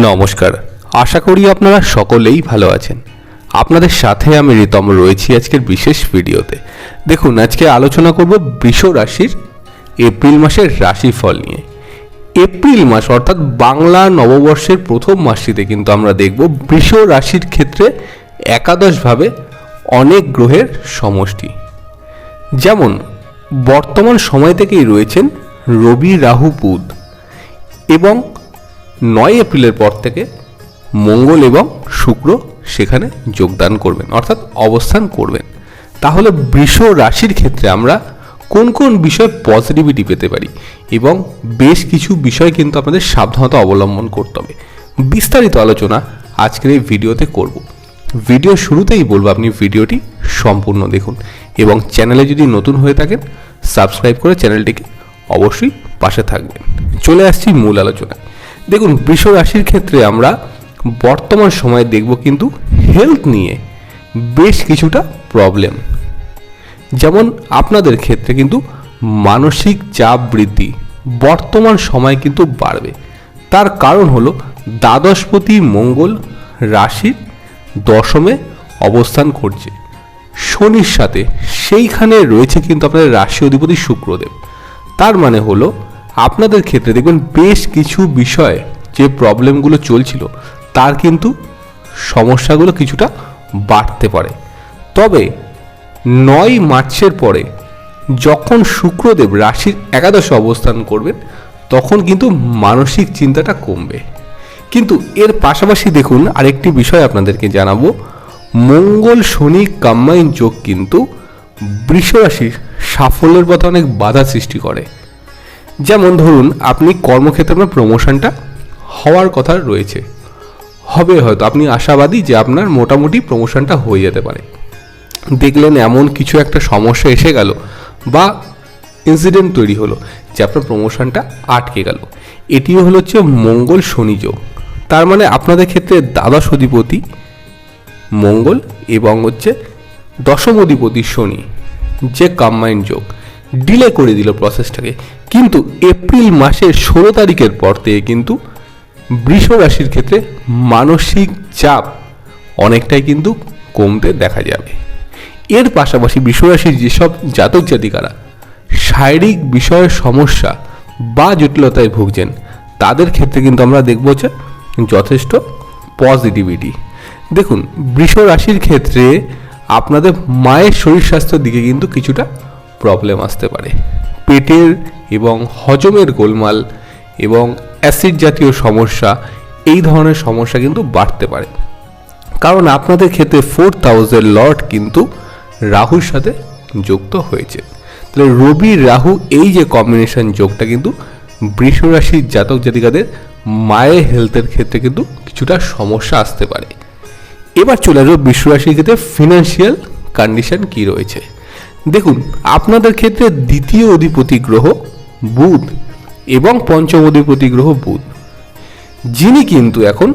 নমস্কার, আশা করি আপনারা সকলেই ভালো আছেন। আপনাদের সাথে আমি রিতম রয়েছি আজকের বিশেষ ভিডিওতে। দেখুন, আজকে আলোচনা করব বৃষ রাশির এপ্রিল মাসের রাশিফল নিয়ে। এপ্রিল মাস অর্থাৎ বাংলা নববর্ষের প্রথম মাসটিতে কিন্তু আমরা দেখব বৃষ রাশির ক্ষেত্রে একাদশভাবে অনেক গ্রহের সমষ্টি। যেমন বর্তমান সময় থেকেই রয়েছেন রবি, রাহু, বুধ, এবং 9 এপ্রিলের পর থেকে মঙ্গল এবং শুক্র সেখানে যোগদান করবেন অর্থাৎ অবস্থান করবেন। তাহলে বৃষ রাশির ক্ষেত্রে আমরা কোন কোন বিষয়ে পজিটিভিটি পেতে পারি এবং বেশ কিছু বিষয় কিন্তু আপনাদের সাবধানতা অবলম্বন করতে হবে। বিস্তারিত আলোচনা আজকের এই ভিডিওতে করব। ভিডিও শুরুতেই বলবো আপনি ভিডিওটি সম্পূর্ণ দেখুন এবং চ্যানেলে যদি নতুন হয়ে থাকেন সাবস্ক্রাইব করে চ্যানেলটিকে অবশ্যই পাশে থাকবেন। চলে আসছি মূল আলোচনায়। দেখুন, বৃষ রাশির ক্ষেত্রে আমরা বর্তমান সময়ে দেখব কিন্তু হেলথ নিয়ে বেশ কিছুটা প্রবলেম। যেমন আপনাদের ক্ষেত্রে কিন্তু মানসিক চাপ বৃদ্ধি বর্তমান সময় কিন্তু বাড়বে। তার কারণ হলো দ্বাদশপতি মঙ্গল রাশির দশমে অবস্থান করছে শনির সাথে, সেইখানে রয়েছে কিন্তু আপনাদের রাশি অধিপতি শুক্রদেব। তার মানে হলো আপনাদের ক্ষেত্রে দেখবেন বেশ কিছু বিষয় যে প্রবলেমগুলো চলছিল তার কিন্তু সমস্যাগুলো কিছুটা বাড়তে পারে। তবে 9 মার্চের পরে যখন শুক্রদেব রাশির একাদশে অবস্থান করবেন তখন কিন্তু মানসিক চিন্তাটা কমবে। কিন্তু এর পাশাপাশি দেখুন আরেকটি বিষয় আপনাদেরকে জানাবো, মঙ্গল শনি কম্বাইন যোগ কিন্তু বৃষ রাশির সাফল্যের পথে অনেক বাধা সৃষ্টি করে। যেমন ধরুন আপনি কর্মক্ষেত্রে আপনার প্রমোশনটা হওয়ার কথা রয়েছে, হবে হয়তো, আপনি আশাবাদী যে আপনার মোটামুটি প্রমোশনটা হয়ে যেতে পারে। দেখলেন এমন কিছু একটা সমস্যা এসে গেল বা ইনসিডেন্ট তৈরি হলো যে আপনার প্রমোশনটা আটকে গেল। এটিও হলো হচ্ছে মঙ্গল শনি যোগ। তার মানে আপনাদের ক্ষেত্রে দ্বাদশ অধিপতি মঙ্গল এবং হচ্ছে দশম অধিপতি শনি যে কম্বাইন্ড যোগ ডিলে করে দিল প্রসেসটাকে। কিন্তু এপ্রিল মাসের 16 তারিখের পর থেকে কিন্তু বৃষ রাশির ক্ষেত্রে মানসিক চাপ অনেকটাই কিন্তু কমতে দেখা যাবে। এর পাশাপাশি বৃষ রাশির যেসব জাতক জাতিকারা শারীরিক বিষয়ের সমস্যা বা জটিলতায় ভুগছেন তাদের ক্ষেত্রে কিন্তু আমরা দেখব যে যথেষ্ট পজিটিভিটি। দেখুন, বৃষ রাশির ক্ষেত্রে আপনাদের মায়ের শরীর স্বাস্থ্যের দিকে কিন্তু কিছুটা প্রবলেম আসতে পারে। পেটের এবং হজমের গোলমাল এবং অ্যাসিড জাতীয় সমস্যা, এই ধরনের সমস্যা কিন্তু বাড়তে পারে। কারণ আপনাদের ক্ষেত্রে 4th হাউসের লর্ড কিন্তু রাহুর সাথে যুক্ত হয়েছে। তাহলে রবি রাহু এই যে কম্বিনেশন যোগটা কিন্তু বৃষ রাশির জাতক জাতিকাদের মায়ের হেলথের ক্ষেত্রে কিন্তু কিছুটা সমস্যা আসতে পারে। এবার চলে আসবো বৃষ রাশির ক্ষেত্রে ফিনান্সিয়াল কন্ডিশন কি রয়েছে। দেখুন, আপনাদের ক্ষেত্রে দ্বিতীয় অধিপতি গ্রহ বুধ এবং পঞ্চম অধিপতি গ্রহ বুধ, যিনি কিন্তু এখন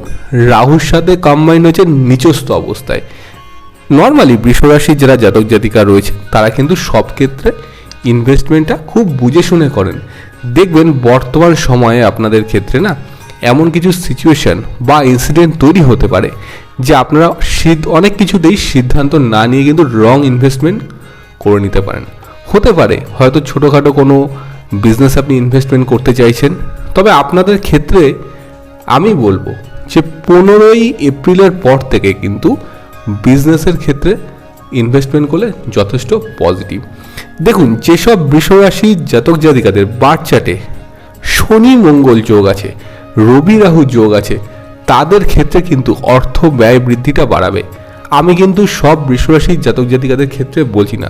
রাহুর সাথে কম্বাইন হয়েছে নিচস্থ অবস্থায়। নর্মালি বৃষ রাশির যারা জাতক জাতিকা রয়েছে তারা কিন্তু সব ক্ষেত্রে ইনভেস্টমেন্টটা খুব বুঝে শুনে করেন। দেখবেন বর্তমান সময়ে আপনাদের ক্ষেত্রে না এমন কিছু সিচুয়েশন বা ইনসিডেন্ট তৈরি হতে পারে যে আপনারা অনেক কিছুতেই সিদ্ধান্ত না নিয়ে কিন্তু রং ইনভেস্টমেন্ট করে নিতে পারেন। হতে পারে হয়তো ছোটোখাটো কোনো বিজনেস আপনি ইনভেস্টমেন্ট করতে চাইছেন, তবে আপনাদের ক্ষেত্রে আমি বলবো যে 15ই এপ্রিলের পর থেকে কিন্তু বিজনেসের ক্ষেত্রে ইনভেস্টমেন্ট করলে যথেষ্ট পজিটিভ। দেখুন, যেসব বৃষ রাশির জাতক জাতিকাদের বার্থ চার্টে শনি মঙ্গল যোগ আছে, রবি রাহু যোগ আছে, তাদের ক্ষেত্রে কিন্তু অর্থ ব্যয় বৃদ্ধিটা বাড়াবে। আমি কিন্তু সব বৃষ রাশির জাতক জাতিকাদের ক্ষেত্রে বলছি না,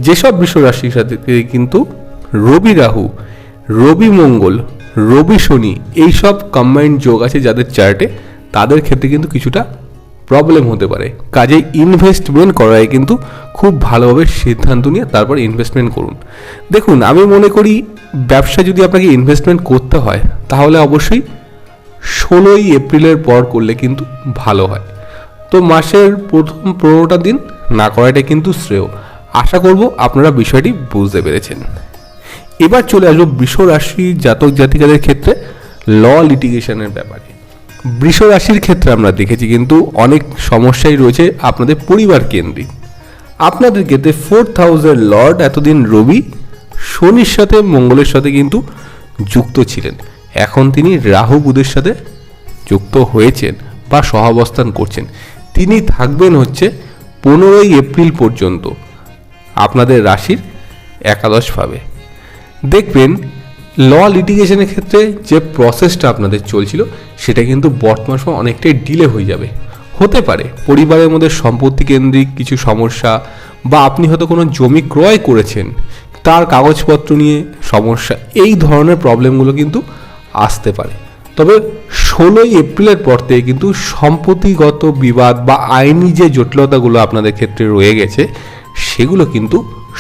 যেসব বৃষ রাশির সাথে কিন্তু রবি রাহু, রবি মঙ্গল, রবি শনি এইসব কম্বাইন্ড যোগ আছে যাদের চার্টে, তাদের ক্ষেত্রে কিন্তু কিছুটা প্রবলেম হতে পারে। কাজে ইনভেস্টমেন্ট করায় কিন্তু খুব ভালোভাবে সিদ্ধান্ত নিয়ে তারপর ইনভেস্টমেন্ট করুন। দেখুন, আমি মনে করি ব্যবসা যদি আপনাকে ইনভেস্টমেন্ট করতে হয় তাহলে অবশ্যই 16ই এপ্রিলের পর করলে কিন্তু ভালো হয়। তো মাসের প্রথম 15টা দিন না করাটা কিন্তু শ্রেয়। আশা করব আপনারা বিষয়টি বুঝতে পেরেছেন। এবার চলে আসবো বৃষ রাশি জাতক জাতিকাদের ক্ষেত্রে ল লিটিগেশনের ব্যাপারে। বৃষ রাশির ক্ষেত্রে আমরা দেখেছি কিন্তু অনেক সমস্যাই রয়েছে আপনাদের পরিবার কেন্দ্রিক। আপনাদের ক্ষেত্রে 4th হাউসের লর্ড এতদিন রবি শনির সাথে মঙ্গলের সাথে কিন্তু যুক্ত ছিলেন, এখন তিনি রাহু বুধের সাথে যুক্ত হয়েছেন বা সহাবস্থান করছেন। তিনি থাকবেন হচ্ছে 15ই এপ্রিল পর্যন্ত আপনাদের রাশির একাদশভাবে। দেখবেন ল লিটিগেশনের ক্ষেত্রে যে প্রসেসটা আপনাদের চলছিল সেটা কিন্তু বর্তমান সময় অনেকটাই ডিলে হয়ে যাবে। হতে পারে পরিবারের মধ্যে সম্পত্তি কেন্দ্রিক কিছু সমস্যা, বা আপনি হয়তো কোনো জমি ক্রয় করেছেন তার কাগজপত্র নিয়ে সমস্যা, এই ধরনের প্রবলেমগুলো কিন্তু আসতে পারে। তবে 16ই এপ্রিলের পর থেকে কিন্তু সম্পত্তিগত বিবাদ বা আইনি যে জটিলতাগুলো আপনাদের ক্ষেত্রে রয়ে গেছে সেগুলো কিন্তু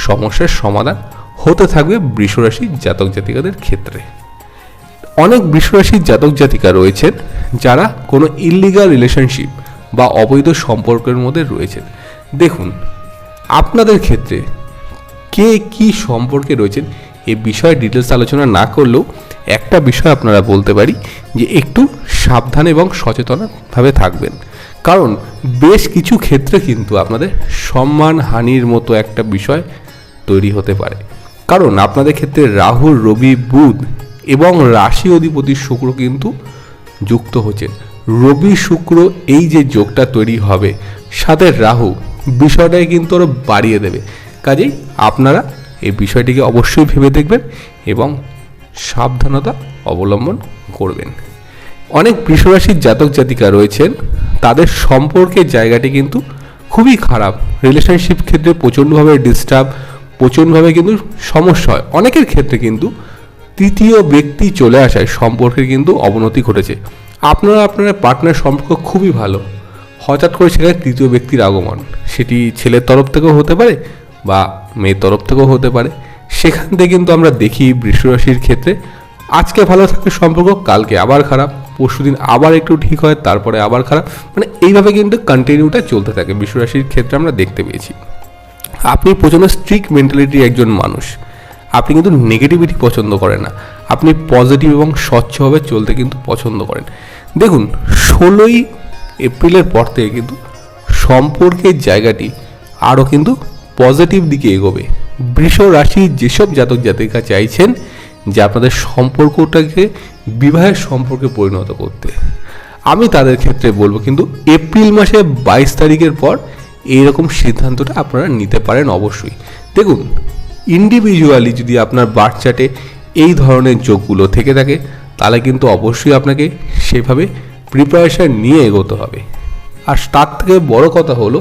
সমস্যার সমাধান হতে থাকবে বৃষরাশির জাতক জাতিকাদের ক্ষেত্রে। অনেক বৃষরাশির জাতক জাতিকা রয়েছেন যারা কোনো ইললিগাল রিলেশনশিপ বা অবৈধ সম্পর্কের মধ্যে রয়েছেন। দেখুন আপনাদের ক্ষেত্রে কে কি সম্পর্কে রয়েছেন এই বিষয়ে ডিটেলস আলোচনা না করলেও একটা বিষয় আপনারা বলতে পারি যে একটু সাবধান এবং সচেতনভাবে থাকবেন, কারণ বেশ কিছু ক্ষেত্রে কিন্তু আপনাদের সম্মান হানির মতো একটা বিষয় তৈরি হতে পারে। কারণ আপনাদের ক্ষেত্রে রাহু, রবি, বুধ এবং রাশি অধিপতি শুক্র কিন্তু যুক্ত হচ্ছেন। রবি শুক্র এই যে যোগটা তৈরি হবে সাথে রাহু, বিষয়টাকে কিন্তু আরও বাড়িয়ে দেবে। কাজেই আপনারা এই বিষয়টিকে অবশ্যই ভেবে দেখবেন এবং সাবধানতা অবলম্বন করবেন। অনেক বৃষরাশির জাতক জাতিকা রয়েছেন তাদের সম্পর্কের জায়গাটি কিন্তু খুবই খারাপ, রিলেশনশিপ ক্ষেত্রে প্রচণ্ডভাবে ডিস্টার্ব, প্রচণ্ডভাবে কিন্তু সমস্যা হয়। অনেকের ক্ষেত্রে কিন্তু তৃতীয় ব্যক্তি চলে আসায় সম্পর্কের কিন্তু অবনতি ঘটেছে। আপনার পার্টনার সম্পর্ক খুবই ভালো, হঠাৎ করে সেখানে তৃতীয় ব্যক্তির আগমন, সেটি ছেলের তরফ থেকেও হতে পারে বা মেয়ের তরফ থেকেও হতে পারে। সেখান থেকে কিন্তু আমরা দেখি বৃষরাশির ক্ষেত্রে আজকে ভালো থাকে সম্পর্ক, কালকে আবার খারাপ, পরশুদিন আবার একটু ঠিক হয়, তারপরে আবার খারাপ, মানে এইভাবে কিন্তু কন্টিনিউটা চলতে থাকে বৃষরাশির ক্ষেত্রে আমরা দেখতে পেয়েছি। আপনি প্রচণ্ড স্ট্রিক্ট মেন্টালিটির একজন মানুষ, আপনি কিন্তু নেগেটিভিটি পছন্দ করেন না, আপনি পজিটিভ এবং স্বচ্ছভাবে চলতে কিন্তু পছন্দ করেন। দেখুন 16ই এপ্রিলের পর থেকে কিন্তু সম্পর্কের জায়গাটি আরও কিন্তু পজিটিভ দিকে এগোবে। বৃষ রাশির যেসব জাতক জাতিকা চাইছেন যে আপনাদের সম্পর্কটাকে বিবাহের সম্পর্কে পরিণত করতে, আমি তাদের ক্ষেত্রে বলবো কিন্তু এপ্রিল মাসে 22 তারিখের পর এইরকম সিদ্ধান্তটা আপনারা নিতে পারেন অবশ্যই। দেখুন ইন্ডিভিজুয়ালি যদি আপনার বার্থ চার্টে এই ধরনের যোগগুলো থেকে থাকে তাহলে কিন্তু অবশ্যই আপনাকে সেভাবে প্রিপারেশন নিয়ে এগোতে হবে। আর তার থেকে বড় কথা হলো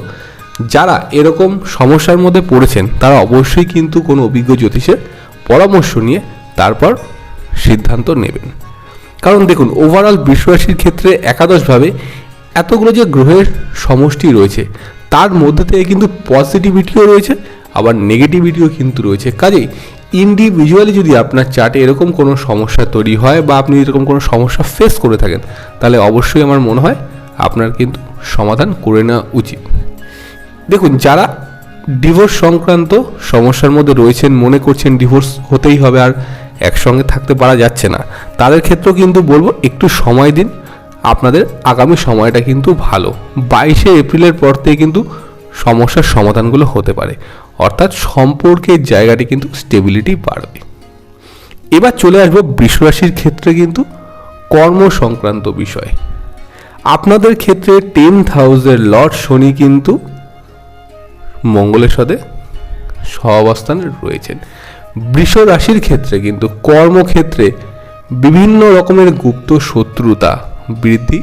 যারা এরকম সমস্যার মধ্যে পড়েছেন তারা অবশ্যই কিন্তু কোনো অভিজ্ঞ জ্যোতিষের পরামর্শ নিয়ে তারপর সিদ্ধান্ত নেবেন। কারণ দেখুন ওভারঅল বৃষরাশির ক্ষেত্রে একাদশভাবে এতগুলো যে গ্রহের সমষ্টি রয়েছে তার মধ্যে থেকে কিন্তু পজিটিভিটিও রয়েছে আবার নেগেটিভিটিও কিন্তু রয়েছে। কাজেই ইন্ডিভিজুয়ালি যদি আপনার চার্টে এরকম কোনো সমস্যা তৈরি হয় বা আপনি এরকম কোনো সমস্যা ফেস করে থাকেন তাহলে অবশ্যই আমার মনে হয় আপনার কিন্তু সমাধান করে নেওয়া উচিত। দেখুন যারা ডিভোর্স সংক্রান্ত সমস্যার মধ্যে রয়েছেন, মনে করছেন ডিভোর্স হতেই হবে আর একসঙ্গে থাকতে পারা যাচ্ছে না, তাদের ক্ষেত্রেও কিন্তু বলবো একটু সময় দিন, আপনাদের আগামী সময়টা কিন্তু ভালো। 22শে এপ্রিলের পর থেকে কিন্তু সমস্যার সমাধানগুলো হতে পারে, অর্থাৎ সম্পর্কের জায়গাটি কিন্তু স্টেবিলিটি বাড়বে। এবার চলে আসবো বৃষরাশির ক্ষেত্রে কিন্তু কর্ম সংক্রান্ত বিষয়। আপনাদের ক্ষেত্রে 10th হাউসের লর্ড শনি কিন্তু মঙ্গলের সাথে সহাবস্থানে রয়েছেন। বৃষ রাশির ক্ষেত্রে কিন্তু কর্মক্ষেত্রে বিভিন্ন রকমের গুপ্ত শত্রুতা বৃদ্ধি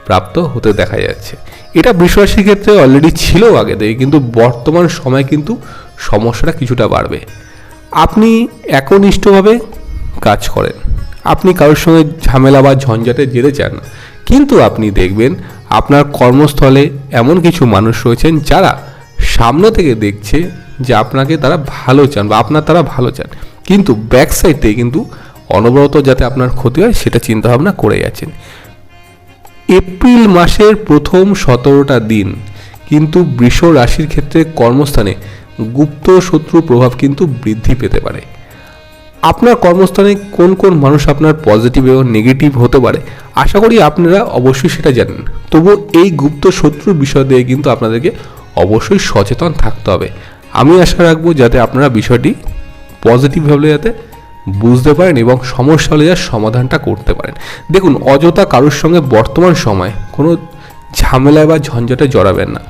প্রাপ্ত হতে দেখা যাচ্ছে। এটা বৃষ রাশির ক্ষেত্রে অলরেডি ছিল আগে থেকে, কিন্তু বর্তমান সময় কিন্তু সমস্যাটা কিছুটা বাড়বে। আপনি একনিষ্ঠভাবে কাজ করেন, আপনি কারোর সঙ্গে ঝামেলা বা ঝঞ্ঝাটে যেতে চান না, কিন্তু আপনি দেখবেন আপনার কর্মস্থলে এমন কিছু মানুষ রয়েছেন যারা সামনে থেকে দেখছে যে আপনাকে তারা ভালো চান বা আপনার তারা ভালো চান, কিন্তু ব্যাক সাইড থেকে কিন্তু অনবরত যাতে আপনার ক্ষতি হয় সেটা চিন্তাভাবনা করে যাচ্ছেন। এপ্রিল মাসের প্রথম 17টা দিন কিন্তু বৃষ রাশির ক্ষেত্রে কর্মস্থানে গুপ্ত শত্রু প্রভাব কিন্তু বৃদ্ধি পেতে পারে। আপনার কর্মস্থানে কোন কোন মানুষ আপনার পজিটিভ এবং নেগেটিভ হতে পারে, আশা করি আপনারা অবশ্যই সেটা জানেন। তবুও এই গুপ্ত শত্রুর বিষয় দিয়ে কিন্তু আপনাদেরকে অবশ্যই সচেতন থাকতে হবে। আমি আশা রাখবো যাতে আপনারা বিষয়টি পজিটিভভাবে যাতে বুঝতে পারেন এবং সমস্যা হলে যার সমাধানটা করতে পারেন। দেখুন, অযথা কারোর সঙ্গে বর্তমান সময় কোনো ঝামেলায় বা ঝঞ্ঝাটে জড়াবেন না।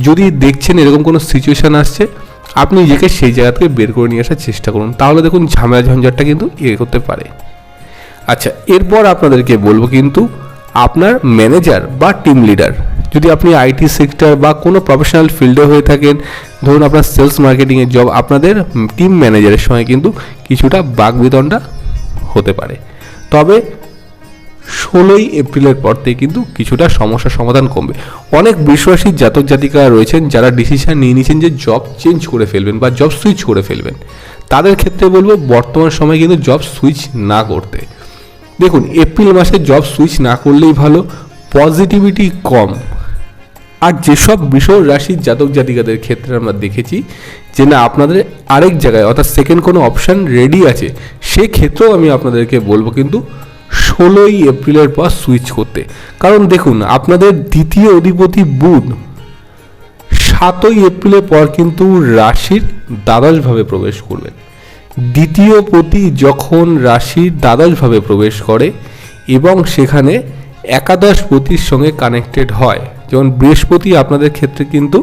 যদি দেখছেন এরকম কোনো সিচুয়েশান আসছে, আপনি নিজেকে সেই জায়গা থেকে বের করে নিয়ে আসার চেষ্টা করুন, তাহলে দেখুন ঝামেলা ঝঞ্ঝাটটা কিন্তু হতে পারে। আচ্ছা, এরপর আপনাদেরকে বলবো কিন্তু আপনার ম্যানেজার বা টিম লিডার, যদি আপনি আইটি সেক্টর বা কোনো প্রফেশনাল ফিল্ডে হয়ে থাকেন, ধরুন আপনার সেলস মার্কেটিংয়ের জব, আপনাদের টিম ম্যানেজারের সঙ্গে কিন্তু কিছুটা বাকবিতণ্ডা হতে পারে। তবে 16ই এপ্রিলের পর থেকে কিন্তু কিছুটা সমস্যার সমাধান কমবে। অনেক বৃষরাশির জাতক জাতিকা রয়েছেন যারা ডিসিশন নিয়ে নিয়েছেন যে জব চেঞ্জ করে ফেলবেন বা জব সুইচ করে ফেলবেন। তাদের ক্ষেত্রে বলবো বর্তমান সময় কিন্তু জব সুইচ না করতে। দেখুন, এপ্রিল মাসে জব সুইচ না করলেই ভালো, পজিটিভিটি কম। আর যেসব বৃষ রাশির জাতক জাতিকাদের ক্ষেত্রে আমরা দেখেছি যে না আপনাদের আরেক জায়গায় অর্থাৎ সেকেন্ড কোনো অপশান রেডি আছে, সেক্ষেত্রেও আমি আপনাদেরকে বলবো কিন্তু 16ই এপ্রিলের পর সুইচ করতে। কারণ দেখুন, আপনাদের দ্বিতীয় অধিপতি বুধ 7ই এপ্রিলের পর কিন্তু রাশির দ্বাদশভাবে প্রবেশ করবেন। দ্বিতীয় পতি যখন রাশির দ্বাদশভাবে প্রবেশ করে এবং সেখানে একাদশ পতির সঙ্গে কানেক্টেড হয়, যেমন বৃহস্পতি আপনাদের ক্ষেত্রে কিন্তু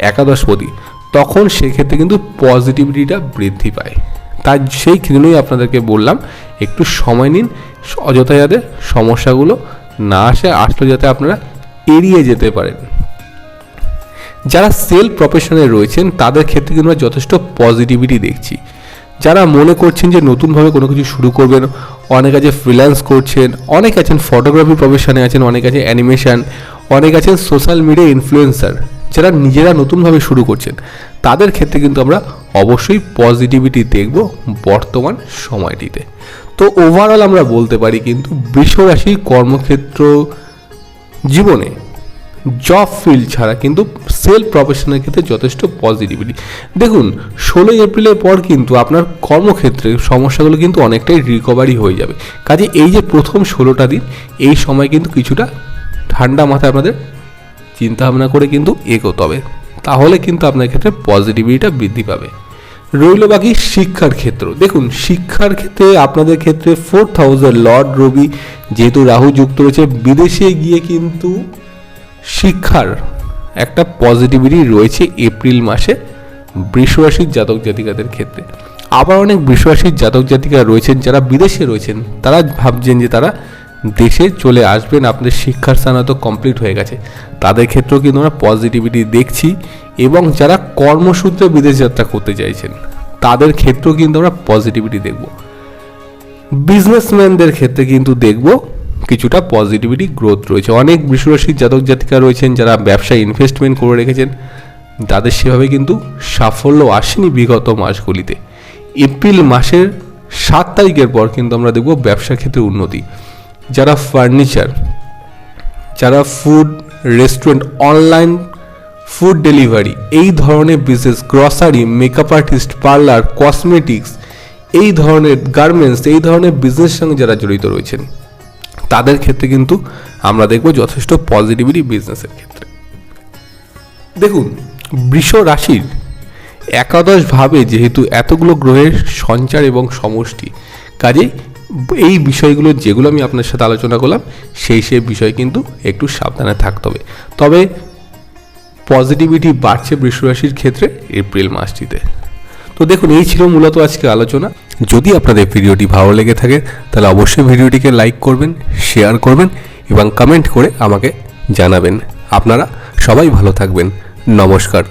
একাদশপতি, তখন সেক্ষেত্রে কিন্তু পজিটিভিটিটা বৃদ্ধি পায়। তাই সেই জন্যই আপনাদেরকে বললাম একটু সময় নিন, অযথা যাতে সমস্যাগুলো না আসলে যাতে আপনারা এড়িয়ে যেতে পারেন। যারা সেল প্রফেশনে রয়েছেন তাদের ক্ষেত্রে কিন্তু আমরা যথেষ্ট পজিটিভিটি দেখছি। যারা মনে করছেন যে নতুনভাবে কোনো কিছু শুরু করবেন, অনেক আছে ফ্রিল্যান্স করছেন, অনেক আছেন ফটোগ্রাফি প্রফেশনে আছেন, অনেক আছে অ্যানিমেশন, অনেক আছেন সোশ্যাল মিডিয়া ইনফ্লুয়েন্সার, যারা নিজেরা নতুনভাবে শুরু করছেন, তাদের ক্ষেত্রে কিন্তু আমরা অবশ্যই পজিটিভিটি দেখব বর্তমান সময়টিতে। তো ওভারঅল আমরা বলতে পারি কিন্তু বৃষ রাশির কর্মক্ষেত্র জীবনে জব ফিল্ড ছাড়া কিন্তু সেল প্রফেশনের ক্ষেত্রে যথেষ্ট পজিটিভিটি। দেখুন, 16ই এপ্রিলের পর কিন্তু আপনার কর্মক্ষেত্রে সমস্যাগুলো কিন্তু অনেকটাই রিকভারি হয়ে যাবে। কাজে এই যে প্রথম 16টা দিন, এই সময় কিন্তু কিছুটা ঠান্ডা মাথায় আপনাদের চিন্তাভাবনা করে কিন্তু এগোতে হবে, তাহলে কিন্তু আপনার ক্ষেত্রে পজিটিভিটিটা বৃদ্ধি পাবে। রইল বাকি শিক্ষার ক্ষেত্র। দেখুন, শিক্ষার ক্ষেত্রে আপনাদের ক্ষেত্রে 4th হাউসের লর্ড রবি যেহেতু রাহু যুক্ত রয়েছে, বিদেশে গিয়ে কিন্তু শিক্ষার একটা পজিটিভিটি রয়েছে এপ্রিল মাসে বৃষরাশির জাতক জাতিকাদের ক্ষেত্রে। আবার অনেক বৃষরাশির জাতক জাতিকা রয়েছেন যারা বিদেশে রয়েছেন, তারা ভাবছেন যে তারা দেশে চলে আসবেন, আপনাদের শিক্ষার স্থান হয়তো কমপ্লিট হয়ে গেছে, তাদের ক্ষেত্রেও কিন্তু আমরা পজিটিভিটি দেখছি। এবং যারা কর্মসূত্রে বিদেশ যাত্রা করতে চাইছেন তাদের ক্ষেত্রেও কিন্তু আমরা পজিটিভিটি দেখব। বিজনেসম্যানদের ক্ষেত্রে কিন্তু দেখব কিছুটা পজিটিভিটি গ্রোথ রয়েছে। অনেক বৃষরাশির জাতক জাতিকা রয়েছেন যারা ব্যবসায় ইনভেস্টমেন্ট করে রেখেছেন, তাদের সেভাবে কিন্তু সাফল্য আসেনি বিগত মাসগুলিতে। এপ্রিল মাসের 7 তারিখের পর কিন্তু আমরা দেখব ব্যবসার ক্ষেত্রে উন্নতি। যারা ফার্নিচার, যারা food restaurant, online food delivery, এই ধরনের business, grocery, makeup artist, parlour, cosmetics, এই ধরনের গার্মেন্টস, এই ধরনের বিজনেসের সঙ্গে যারা জড়িত রয়েছেন তাদের ক্ষেত্রে কিন্তু আমরা দেখব যথেষ্ট পজিটিভিটি বিজনেসের ক্ষেত্রে। দেখুন, বৃষ রাশির একাদশভাবে যেহেতু এতগুলো গ্রহের সঞ্চার এবং সমষ্টি, কাজেই এই বিষয়গুলো যেগুলো আমি আপনার সাথে আলোচনা করলাম সেই বিষয় কিন্তু একটু সাবধানে থাকতে হবে। তবে পজিটিভিটি বাড়ছে বৃষ রাশির ক্ষেত্রে এপ্রিল মাসটিতে। তো দেখুন, এই ছিল মূলত আজকে আলোচনা। যদি আপনাদের ভিডিওটি ভালো লেগে থাকে তাহলে অবশ্যই ভিডিওটিকে লাইক করবেন, শেয়ার করবেন এবং কমেন্ট করে আমাকে জানাবেন। আপনারা সবাই ভালো থাকবেন। নমস্কার।